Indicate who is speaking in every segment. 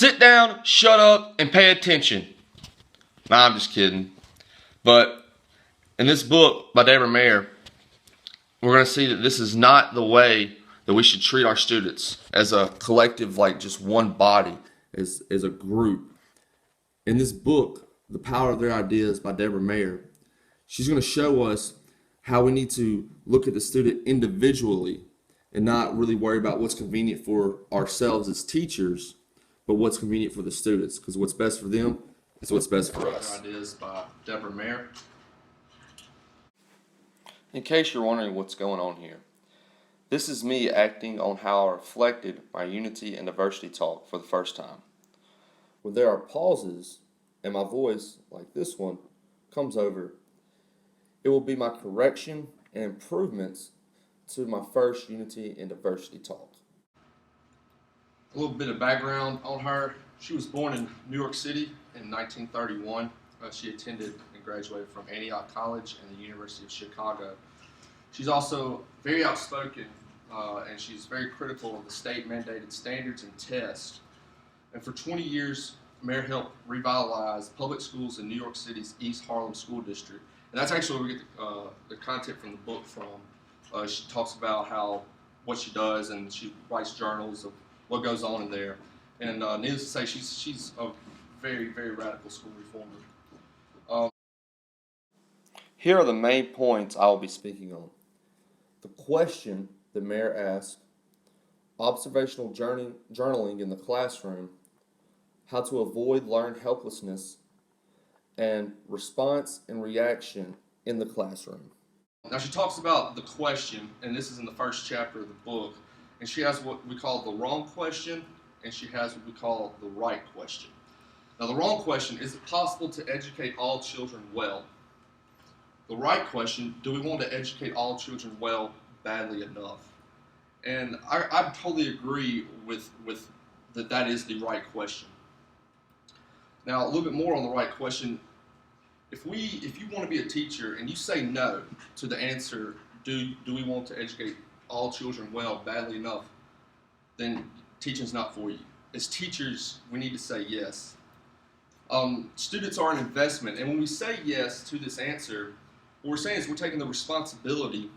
Speaker 1: sit down, shut up, and pay attention. Nah, I'm just kidding. But in this book by Deborah Mayer, we're going to see that this is not the way that we should treat our students as a collective, like just one body, as a group. In this book, The Power of Their Ideas by Deborah Mayer, she's going to show us how we need to look at the student individually and not really worry about what's convenient for ourselves as teachers, but what's convenient for the students, because what's best for them is what's best for us. Ideas by Deborah Mayer. In case you're wondering what's going on here, this is me acting on how I reflected my unity and diversity talk for the first time. When there are pauses and my voice, like this one, comes over, it will be my correction and improvements to my first unity and diversity talk. A little bit of background on her. She was born in New York City in 1931. She attended and graduated from Antioch College and the University of Chicago. She's also very outspoken and she's very critical of the state-mandated standards and tests. And for 20 years, Mayer helped revitalize public schools in New York City's East Harlem School District. And that's actually where we get the content from the book from. She talks about what she does, and she writes journals of what goes on in there. And needless to say, she's a very, very radical school reformer. Here are the main points I will be speaking on. The question that Mayer asked, observational journaling in the classroom, how to avoid learned helplessness, and response and reaction in the classroom. Now she talks about the question, and this is in the first chapter of the book, and she has what we call the wrong question, and she has what we call the right question. Now the wrong question, is it possible to educate all children well? The right question, do we want to educate all children well badly enough? And I totally agree with that is the right question. Now a little bit more on the right question. If you want to be a teacher and you say no to the answer, do we want to educate all children well badly enough, then teaching's not for you. As teachers, we need to say yes. Students are an investment, and when we say yes to this answer, what we're saying is we're taking the responsibility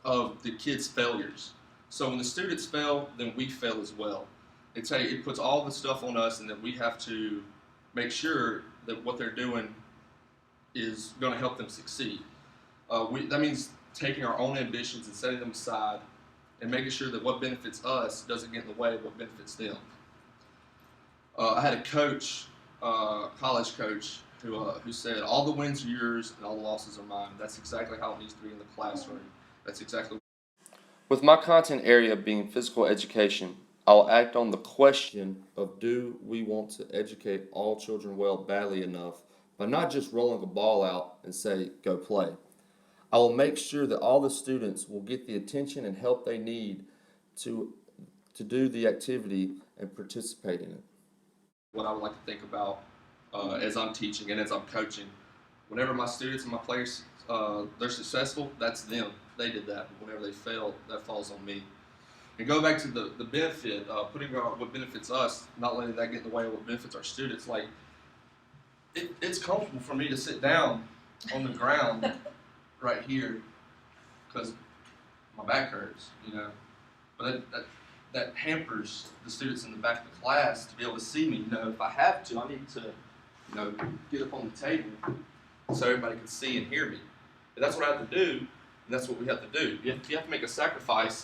Speaker 1: of the kids' failures. So when the students fail, then we fail as well. It puts all the stuff on us, and that we have to make sure that what they're doing is going to help them succeed. That means taking our own ambitions and setting them aside and making sure that what benefits us doesn't get in the way of what benefits them. I had a coach, college coach, who said, all the wins are yours and all the losses are mine. That's exactly how it needs to be in the classroom. That's exactly. With my content area being physical education, I'll act on the question of, do we want to educate all children well badly enough, by not just rolling a ball out and say, go play. I will make sure that all the students will get the attention and help they need to do the activity and participate in it. What I would like to think about as I'm teaching and as I'm coaching, whenever my students and my players, they're successful, that's them. They did that. But whenever they fail, that falls on me. And go back to the benefit, putting what benefits us, not letting that get in the way of what benefits our students. Like, it's comfortable for me to sit down on the ground right here because my back hurts, But that hampers the students in the back of the class to be able to see me. If I have to, I need to, get up on the table so everybody can see and hear me. And that's what I have to do, and that's what we have to do. You have to make a sacrifice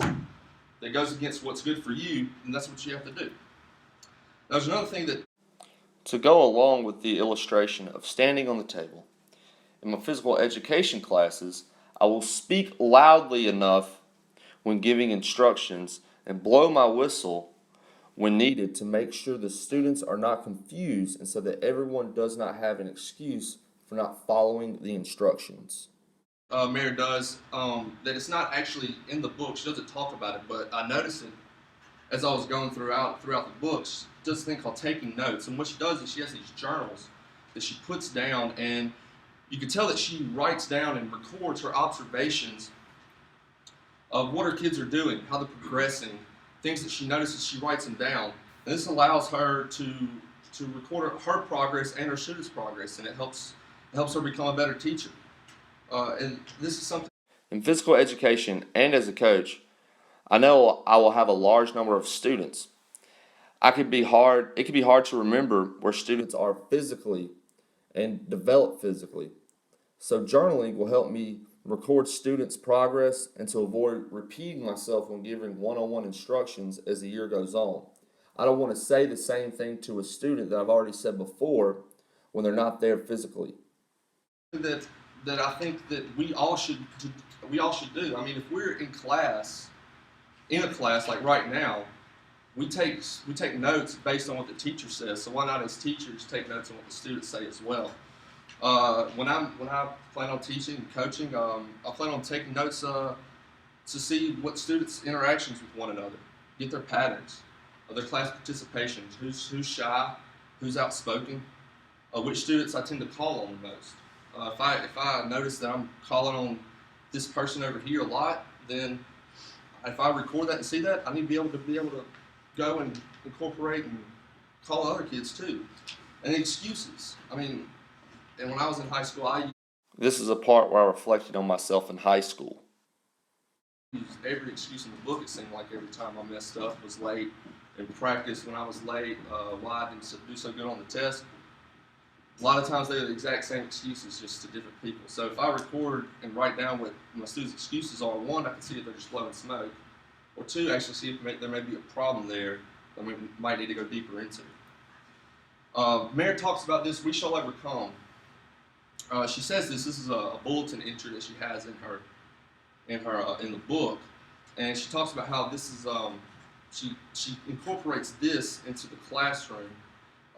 Speaker 1: that goes against what's good for you, and that's what you have to do. Now, there's another thing that to go along with the illustration of standing on the table. In my physical education classes, I will speak loudly enough when giving instructions and blow my whistle when needed to make sure the students are not confused and so that everyone does not have an excuse for not following the instructions. Mayer does, that it's not actually in the book. She doesn't talk about it, but I noticed it as I was going throughout the books. Does this thing called taking notes, and what she does is she has these journals that she puts down, and you can tell that she writes down and records her observations of what her kids are doing, how they're progressing, things that she notices. She writes them down, And this allows her to record her progress and her students' progress, and it helps her become a better teacher. And this is something in physical education and as a coach. I know I will have a large number of students. It could be hard to remember where students are physically and develop physically. So journaling will help me record students' progress and to avoid repeating myself when giving one-on-one instructions as the year goes on. I don't want to say the same thing to a student that I've already said before when they're not there physically. That I think that we all should do. I mean, if we're in a class like right now, we take notes based on what the teacher says. So why not, as teachers, take notes on what the students say as well? When I plan on teaching and coaching, I plan on taking notes to see what students' interactions with one another, get their patterns, their class participation, who's shy, who's outspoken, which students I tend to call on the most. If I notice that I'm calling on this person over here a lot, then if I record that and see that, I need to be able to go and incorporate and call other kids too. And excuses. I mean, and when I was in high school, this is a part where I reflected on myself in high school. I used every excuse in the book, it seemed like. Every time I messed up, was late in practice, when I was late, why I didn't do so good on the test. A lot of times they are the exact same excuses, just to different people. So if I record and write down what my students' excuses are, one, I can see if they're just blowing smoke, or two, actually see if there may be a problem there that we might need to go deeper into. Mary talks about this, we shall overcome. She says this is a bulletin entry that she has in the book, and she talks about how this is she incorporates this into the classroom,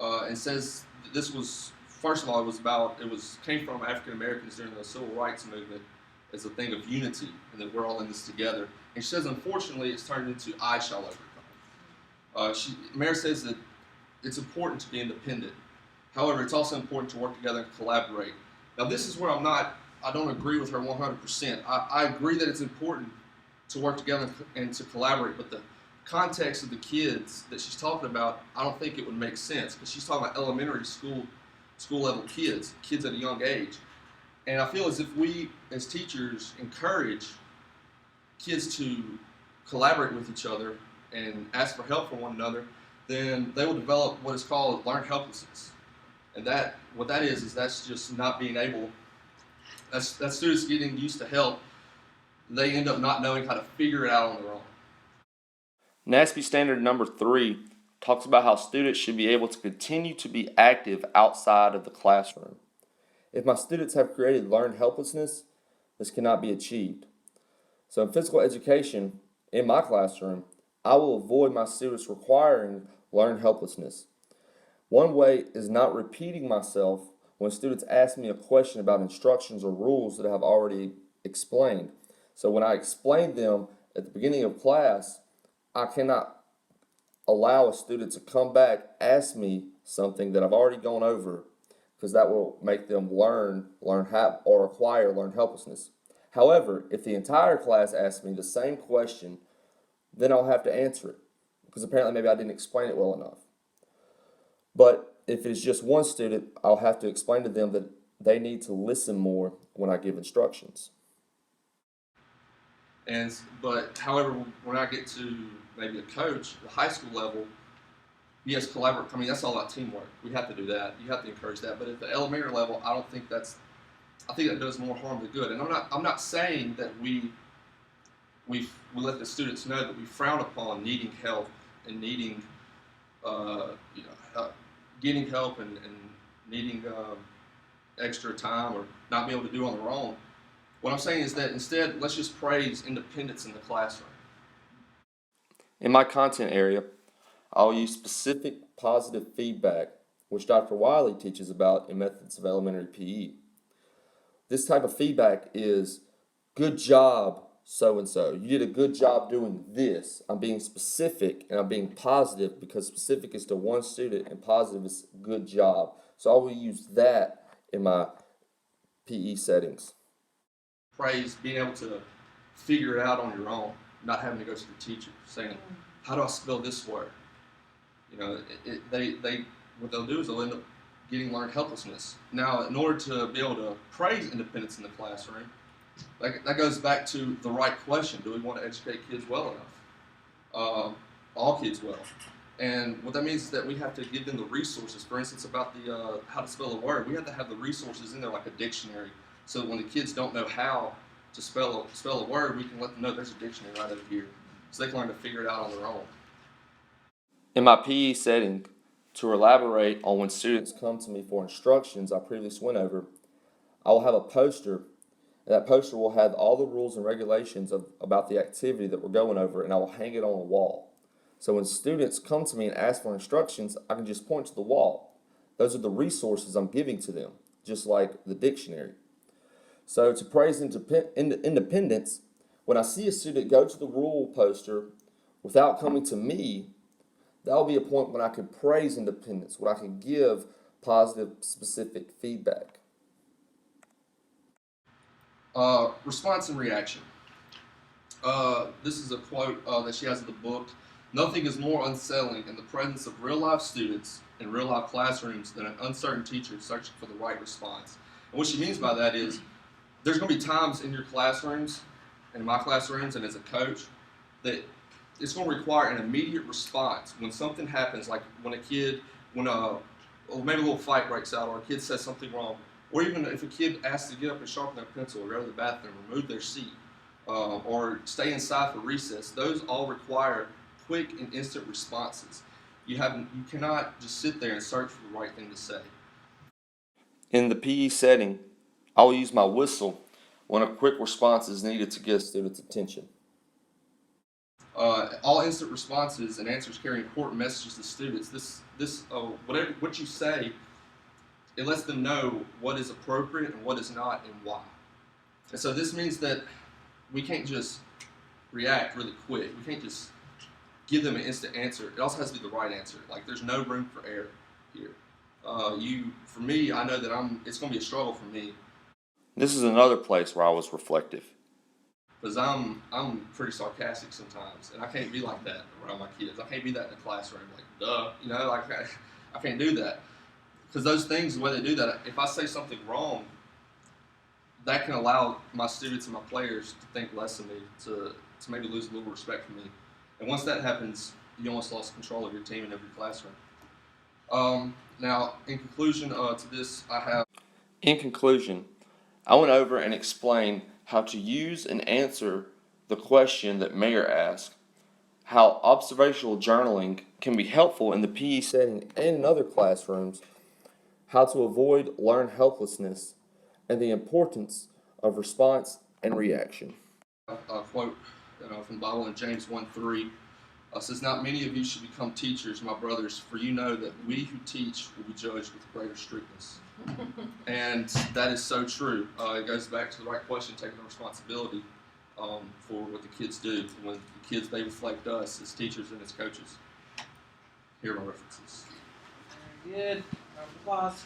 Speaker 1: and says this was, first of all, came from African Americans during the Civil Rights Movement as a thing of unity, and that we're all in this together. And she says, unfortunately, it's turned into I shall overcome. Mary says that it's important to be independent. However, it's also important to work together and collaborate. Now, this is where I don't agree with her 100%. I agree that it's important to work together and to collaborate, but the context of the kids that she's talking about, I don't think it would make sense, because she's talking about elementary school level kids at a young age. And I feel as if we, as teachers, encourage kids to collaborate with each other and ask for help from one another, then they will develop what is called learned helplessness. And that's just not being able, that's students getting used to help. They end up not knowing how to figure it out on their own. NASB standard number 3 talks about how students should be able to continue to be active outside of the classroom. If my students have created learned helplessness, this cannot be achieved. So in physical education, in my classroom, I will avoid my students requiring learned helplessness. One way is not repeating myself when students ask me a question about instructions or rules that I have already explained. So when I explain them at the beginning of class, I cannot allow a student to come back, ask me something that I've already gone over, because that will make them learn or acquire learned helplessness. However, if the entire class asks me the same question, then I'll have to answer it, because apparently maybe I didn't explain it well enough. But if it's just one student, I'll have to explain to them that they need to listen more when I give instructions. But however, when I get to maybe a coach, the high school level, yes, collaborate. I mean, that's all about teamwork. We have to do that. You have to encourage that. But at the elementary level, I think that does more harm than good. And I'm not saying that we let the students know that we frown upon needing help and needing getting help and needing extra time or not being able to do on their own. What I'm saying is that instead, let's just praise independence in the classroom. In my content area, I'll use specific positive feedback, which Dr. Wiley teaches about in Methods of Elementary PE. This type of feedback is, good job, so-and-so. You did a good job doing this. I'm being specific and I'm being positive, because specific is to one student and positive is good job. So I will use that in my PE settings. Praise being able to figure it out on your own, not having to go to the teacher saying, how do I spell this word? They what they'll do is they'll end up getting learned helplessness. Now, in order to be able to praise independence in the classroom, that goes back to the right question: do we want to educate kids well enough? All kids well. And what that means is that we have to give them the resources. For instance, about the how to spell a word, we have to have the resources in there like a dictionary, so that when the kids don't know how to spell a word, we can let them know there's a dictionary right over here, so they can learn to figure it out on their own. In my PE setting, to elaborate on when students come to me for instructions I previously went over, I will have a poster, and that poster will have all the rules and regulations about the activity that we're going over, and I will hang it on a wall. So when students come to me and ask for instructions, I can just point to the wall. Those are the resources I'm giving to them, just like the dictionary. So to praise independence, when I see a student go to the rule poster without coming to me, that'll be a point when I can praise independence, when I can give positive, specific feedback. Response and reaction. This is a quote that she has in the book. Nothing is more unsettling in the presence of real-life students in real-life classrooms than an uncertain teacher searching for the right response. And what she means by that is there's going to be times in your classrooms, in my classrooms, and as a coach, that it's going to require an immediate response when something happens, like when maybe a little fight breaks out, or a kid says something wrong, or even if a kid asks to get up and sharpen their pencil, or go to the bathroom, or move their seat, or stay inside for recess. Those all require quick and instant responses. You cannot just sit there and search for the right thing to say. In the PE setting, I will use my whistle when a quick response is needed to get a student's attention. All instant responses and answers carry important messages to students. What you say, it lets them know what is appropriate and what is not, and why. And so this means that we can't just react really quick. We can't just give them an instant answer. It also has to be the right answer. Like, there's no room for error here. For me, I know that it's going to be a struggle for me. This is another place where I was reflective. Because I'm pretty sarcastic sometimes, and I can't be like that around my kids. I can't be that in the classroom, like, duh, I can't do that. Because those things, the way they do that, if I say something wrong, that can allow my students and my players to think less of me, to maybe lose a little respect for me. And once that happens, you almost lost control of your team and of your classroom. Now, in conclusion to this, In conclusion, I went over and explained how to use and answer the question that Mayer asked, how observational journaling can be helpful in the PE setting and in other classrooms, how to avoid learned helplessness, and the importance of response and reaction. A quote from the Bible in James 1:3 says, "Not many of you should become teachers, my brothers, for you know that we who teach will be judged with greater strictness." And that is so true. It goes back to the right question, taking the responsibility for what the kids do. When the kids, they reflect us as teachers and as coaches. Here are my references.
Speaker 2: Very good. Round of applause.